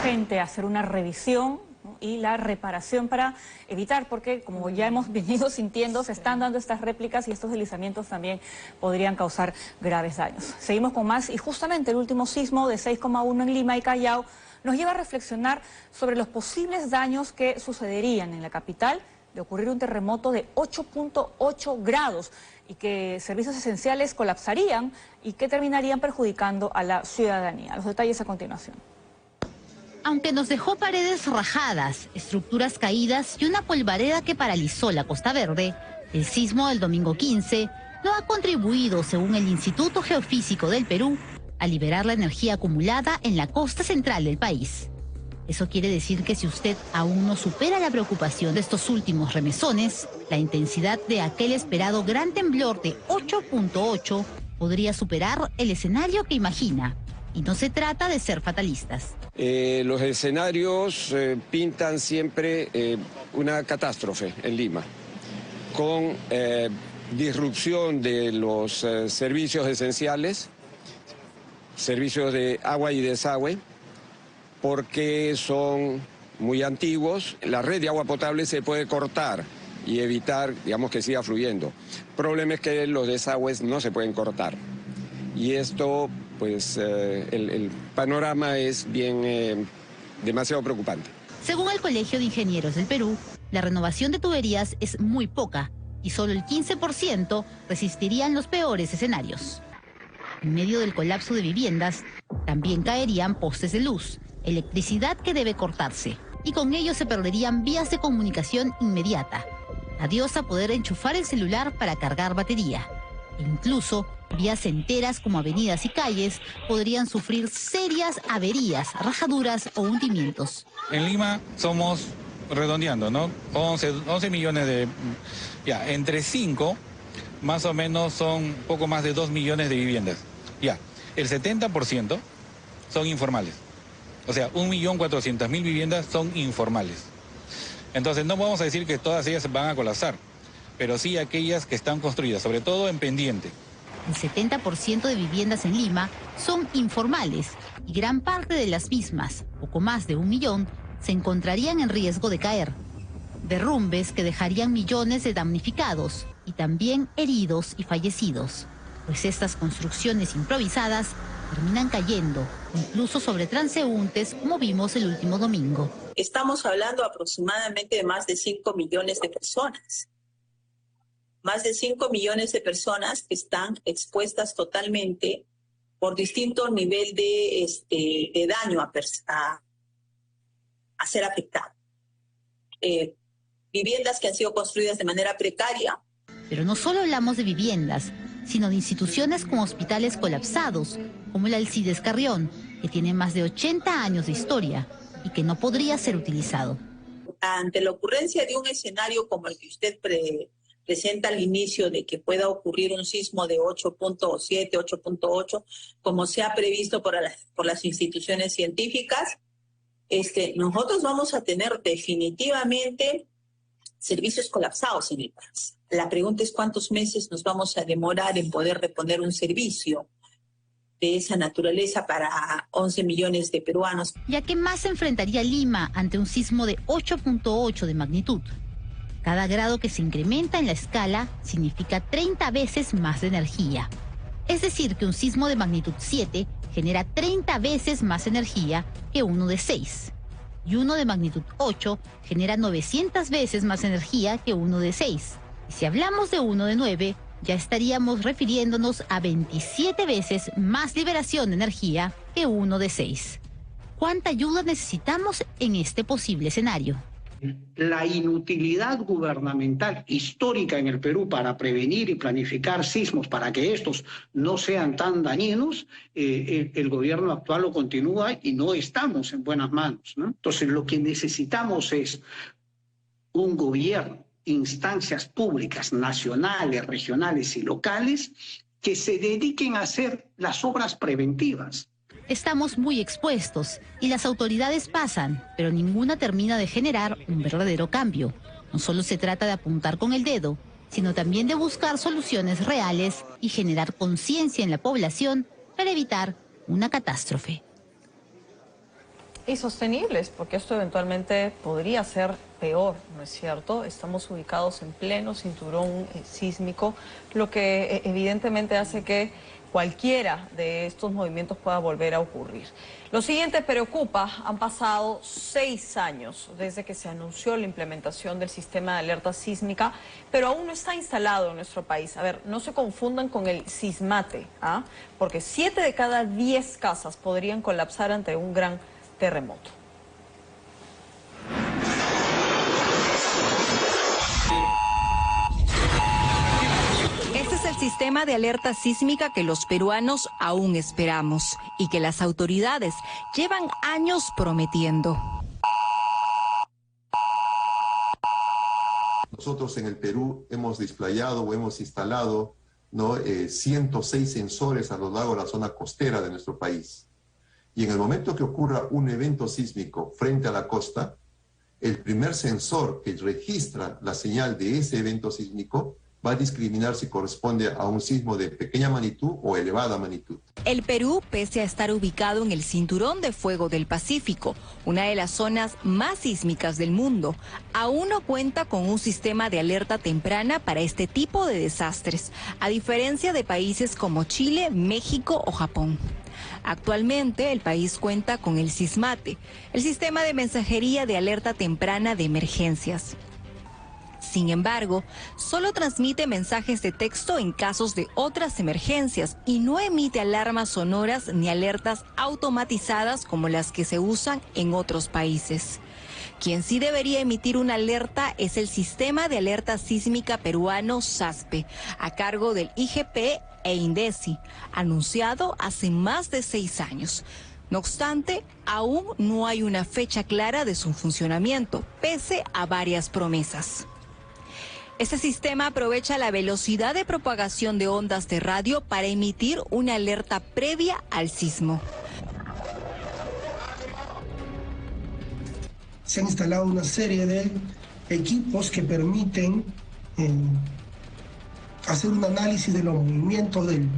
urgente hacer una revisión, ¿no?, y la reparación para evitar, porque como ya hemos venido sintiendo, se están dando estas réplicas y estos deslizamientos también podrían causar graves daños. Seguimos con más y justamente el último sismo de 6,1 en Lima y Callao nos lleva a reflexionar sobre los posibles daños que sucederían en la capital de ocurrir un terremoto de 8.8 grados y que servicios esenciales colapsarían y que terminarían perjudicando a la ciudadanía. Los detalles a continuación. Aunque nos dejó paredes rajadas, estructuras caídas y una polvareda que paralizó la Costa Verde, el sismo del domingo 15 no ha contribuido, según el Instituto Geofísico del Perú, a liberar la energía acumulada en la costa central del país. Eso quiere decir que si usted aún no supera la preocupación de estos últimos remesones, la intensidad de aquel esperado gran temblor de 8.8 podría superar el escenario que imagina. Y no se trata de ser fatalistas. Los escenarios pintan siempre una catástrofe en Lima, con disrupción de los servicios esenciales, servicios de agua y desagüe, porque son muy antiguos. La red de agua potable se puede cortar y evitar, digamos, que siga fluyendo. El problema es que los desagües no se pueden cortar. Y esto, pues, el panorama es bien demasiado preocupante. Según el Colegio de Ingenieros del Perú, la renovación de tuberías es muy poca y solo el 15% resistirían los peores escenarios. En medio del colapso de viviendas, también caerían postes de luz, electricidad que debe cortarse, y con ello se perderían vías de comunicación inmediata. Adiós a poder enchufar el celular para cargar batería. E incluso vías enteras como avenidas y calles podrían sufrir serias averías, rajaduras o hundimientos. En Lima somos, redondeando, ¿no? 11 millones de... Ya, entre 5, más o menos son poco más de 2 millones de viviendas. Ya, el 70% son informales. O sea, 1.400.000 viviendas son informales. Entonces no vamos a decir que todas ellas van a colapsar, pero sí aquellas que están construidas, sobre todo en pendiente. El 70% de viviendas en Lima son informales y gran parte de las mismas, poco más de 1 millón, se encontrarían en riesgo de caer. Derrumbes que dejarían millones de damnificados y también heridos y fallecidos, pues estas construcciones improvisadas terminan cayendo, incluso sobre transeúntes, como vimos el último domingo. Estamos hablando aproximadamente de más de 5 millones de personas. Más de 5 millones de personas que están expuestas totalmente por distinto nivel de daño a ser afectado. Viviendas que han sido construidas de manera precaria. Pero no solo hablamos de viviendas, sino de instituciones con hospitales colapsados, como el Alcides Carrión, que tiene más de 80 años de historia y que no podría ser utilizado. Ante la ocurrencia de un escenario como el que usted presenta al inicio, de que pueda ocurrir un sismo de 8.7, 8.8, como se ha previsto por las instituciones científicas, nosotros vamos a tener definitivamente servicios colapsados en el país. La pregunta es cuántos meses nos vamos a demorar en poder reponer un servicio de esa naturaleza para 11 millones de peruanos. ¿Y a qué más se enfrentaría Lima ante un sismo de 8.8 de magnitud? Cada grado que se incrementa en la escala significa 30 veces más de energía. Es decir, que un sismo de magnitud 7 genera 30 veces más energía que uno de 6. Y uno de magnitud 8 genera 900 veces más energía que uno de 6. Y si hablamos de uno de 9, ya estaríamos refiriéndonos a 27 veces más liberación de energía que uno de 6. ¿Cuánta ayuda necesitamos en este posible escenario? La inutilidad gubernamental histórica en el Perú para prevenir y planificar sismos para que estos no sean tan dañinos, el gobierno actual lo continúa y no estamos en buenas manos, ¿no? Entonces lo que necesitamos es un gobierno, instancias públicas nacionales, regionales y locales que se dediquen a hacer las obras preventivas. Estamos muy expuestos y las autoridades pasan, pero ninguna termina de generar un verdadero cambio. No solo se trata de apuntar con el dedo, sino también de buscar soluciones reales y generar conciencia en la población para evitar una catástrofe. Y sostenibles, porque esto eventualmente podría ser peor, ¿no es cierto? Estamos ubicados en pleno cinturón sísmico, lo que evidentemente hace que cualquiera de estos movimientos pueda volver a ocurrir. Lo siguiente preocupa, han pasado 6 años desde que se anunció la implementación del sistema de alerta sísmica, pero aún no está instalado en nuestro país. A ver, no se confundan con el SISMATE, ¿ah? Porque 7 de cada 10 casas podrían colapsar ante un gran terremoto. Este es el sistema de alerta sísmica que los peruanos aún esperamos y que las autoridades llevan años prometiendo. Nosotros en el Perú hemos desplegado o hemos instalado 106 sensores a lo largo de la zona costera de nuestro país. Y en el momento que ocurra un evento sísmico frente a la costa, el primer sensor que registra la señal de ese evento sísmico va a discriminar si corresponde a un sismo de pequeña magnitud o elevada magnitud. El Perú, pese a estar ubicado en el Cinturón de Fuego del Pacífico, una de las zonas más sísmicas del mundo, aún no cuenta con un sistema de alerta temprana para este tipo de desastres, a diferencia de países como Chile, México o Japón. Actualmente, el país cuenta con el SISMATE, el sistema de mensajería de alerta temprana de emergencias. Sin embargo, solo transmite mensajes de texto en casos de otras emergencias y no emite alarmas sonoras ni alertas automatizadas como las que se usan en otros países. Quien sí debería emitir una alerta es el Sistema de Alerta Sísmica Peruano SASPE, a cargo del IGP e INDECI, anunciado hace más de 6 años. No obstante, aún no hay una fecha clara de su funcionamiento, pese a varias promesas. Este sistema aprovecha la velocidad de propagación de ondas de radio para emitir una alerta previa al sismo. Se han instalado una serie de equipos que permiten hacer un análisis de los movimientos, de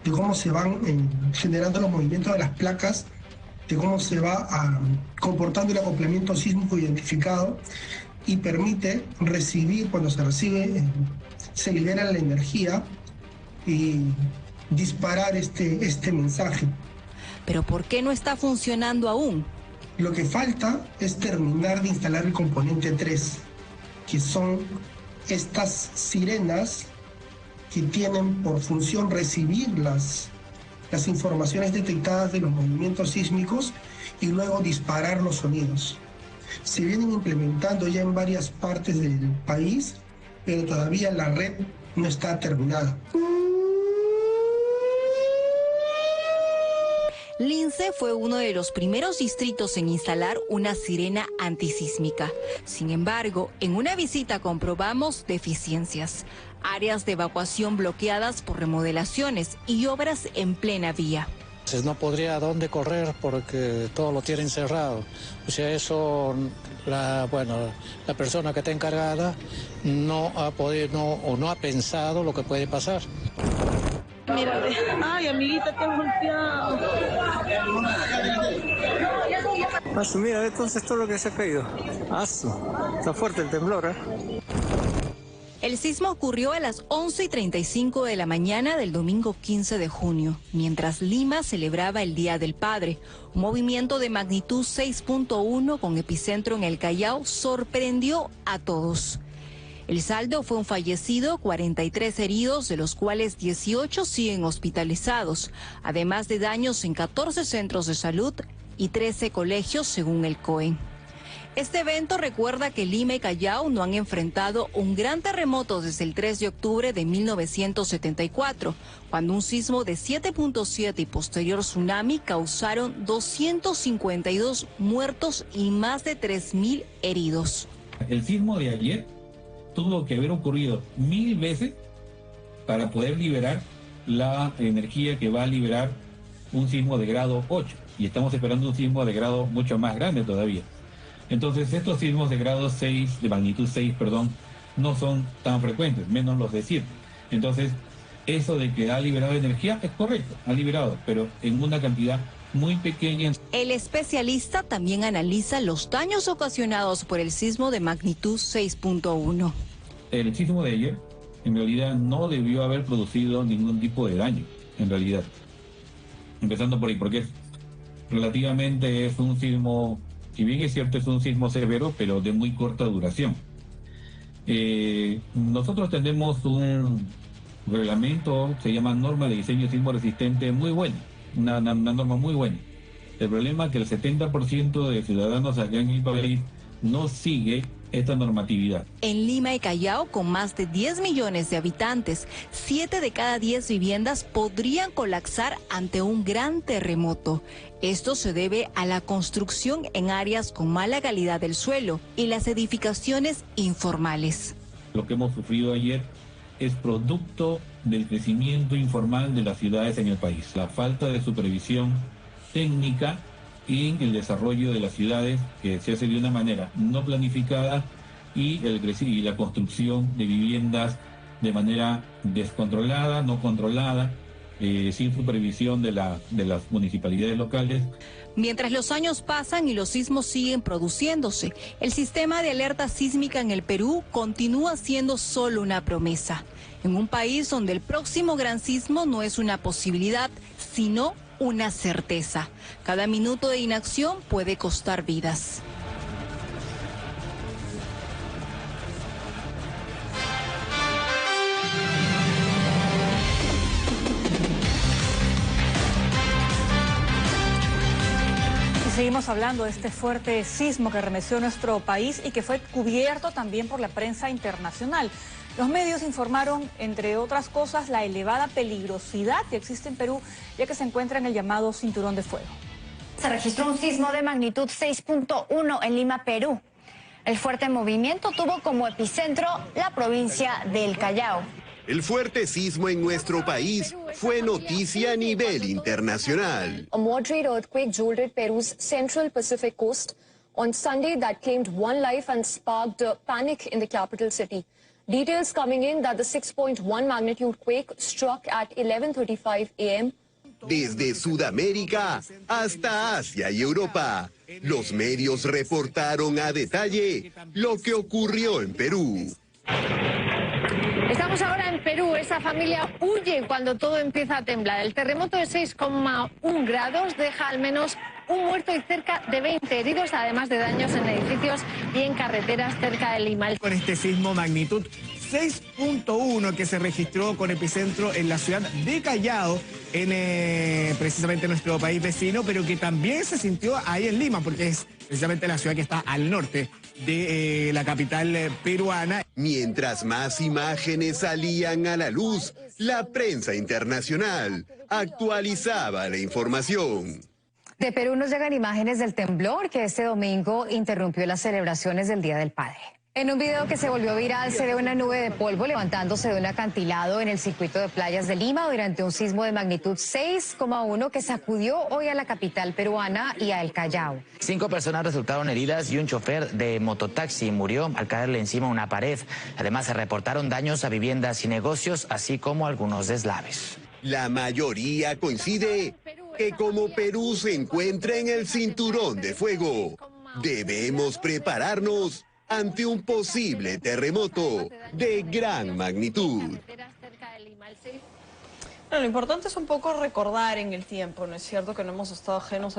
cómo se van generando los movimientos de las placas, de cómo se va comportando el acoplamiento sísmico identificado, y permite recibir, cuando se recibe, se libera la energía y disparar este mensaje. ¿Pero por qué no está funcionando aún? Lo que falta es terminar de instalar el componente 3, que son estas sirenas que tienen por función recibir las informaciones detectadas de los movimientos sísmicos y luego disparar los sonidos. Se vienen implementando ya en varias partes del país, pero todavía la red no está terminada. Lince fue uno de los primeros distritos en instalar una sirena antisísmica. Sin embargo, en una visita comprobamos deficiencias, áreas de evacuación bloqueadas por remodelaciones y obras en plena vía. No podría a dónde correr porque todo lo tienen cerrado. O sea, eso, la persona que está encargada no ha podido o no ha pensado lo que puede pasar. Mira, ay, amiguita, te has golpeado. Mira, entonces todo lo que se ha caído. Está fuerte el temblor, ¿eh? El sismo ocurrió a las 11:35 de la mañana del domingo 15 de junio, mientras Lima celebraba el Día del Padre. Un movimiento de magnitud 6.1 con epicentro en el Callao sorprendió a todos. El saldo fue un fallecido, 43 heridos, de los cuales 18 siguen hospitalizados, además de daños en 14 centros de salud y 13 colegios, según el COE. Este evento recuerda que Lima y Callao no han enfrentado un gran terremoto desde el 3 de octubre de 1974, cuando un sismo de 7.7 y posterior tsunami causaron 252 muertos y más de 3.000 heridos. El sismo de ayer tuvo que haber ocurrido 1000 veces para poder liberar la energía que va a liberar un sismo de grado 8, y estamos esperando un sismo de grado mucho más grande todavía. Entonces estos sismos de grado 6, de magnitud 6, no son tan frecuentes, menos los de 7. Entonces, eso de que ha liberado energía es correcto, ha liberado, pero en una cantidad muy pequeña. El especialista también analiza los daños ocasionados por el sismo de magnitud 6.1. El sismo de ayer, en realidad, no debió haber producido ningún tipo de daño, en realidad. Empezando por ahí, porque relativamente es un sismo, si bien es cierto, es un sismo severo, pero de muy corta duración. Nosotros tenemos un reglamento, se llama norma de diseño sismo resistente, muy buena, una norma muy buena. El problema es que el 70% de ciudadanos acá en el país no sigue esta normatividad. En Lima y Callao, con más de 10 millones de habitantes, 7 de cada 10 viviendas podrían colapsar ante un gran terremoto. Esto se debe a la construcción en áreas con mala calidad del suelo y las edificaciones informales. Lo que hemos sufrido ayer es producto del crecimiento informal de las ciudades en el país. La falta de supervisión técnica en el desarrollo de las ciudades, que se hace de una manera no planificada, y la construcción de viviendas de manera descontrolada, no controlada, sin supervisión de las municipalidades locales. Mientras los años pasan y los sismos siguen produciéndose, el sistema de alerta sísmica en el Perú continúa siendo solo una promesa. En un país donde el próximo gran sismo no es una posibilidad, sino una certeza. Cada minuto de inacción puede costar vidas. Seguimos hablando de este fuerte sismo que remeció nuestro país y que fue cubierto también por la prensa internacional. Los medios informaron, entre otras cosas, la elevada peligrosidad que existe en Perú, ya que se encuentra en el llamado Cinturón de Fuego. Se registró un sismo de magnitud 6.1 en Lima, Perú. El fuerte movimiento tuvo como epicentro la provincia del Callao. El fuerte sismo en nuestro país fue noticia a nivel internacional. A moderate earthquake jolted Peru's central Pacific coast on Sunday that claimed one life and sparked panic in the capital city. Details coming in that the 6.1 magnitude quake struck at 11:35 a.m. Desde Sudamérica hasta Asia y Europa, los medios reportaron a detalle lo que ocurrió en Perú. Estamos ahora en Perú. Esa familia huye cuando todo empieza a temblar. El terremoto de 6,1 grados deja al menos un muerto y cerca de 20 heridos, además de daños en edificios y en carreteras cerca de Lima. Con este sismo magnitud 6.1 que se registró con epicentro en la ciudad de Callao, en precisamente nuestro país vecino, pero que también se sintió ahí en Lima, porque es precisamente la ciudad que está al norte de la capital peruana. Mientras más imágenes salían a la luz, la prensa internacional actualizaba la información. De Perú nos llegan imágenes del temblor que este domingo interrumpió las celebraciones del Día del Padre. En un video que se volvió viral se ve una nube de polvo levantándose de un acantilado en el circuito de playas de Lima durante un sismo de magnitud 6,1 que sacudió hoy a la capital peruana y a El Callao. 5 personas resultaron heridas y un chofer de mototaxi murió al caerle encima una pared. Además se reportaron daños a viviendas y negocios, así como algunos deslaves. La mayoría coincide que como Perú se encuentra en el cinturón de fuego, debemos prepararnos ante un posible terremoto de gran magnitud. Lo importante es un poco recordar en el tiempo, ¿no es cierto? Que no hemos estado ajenos a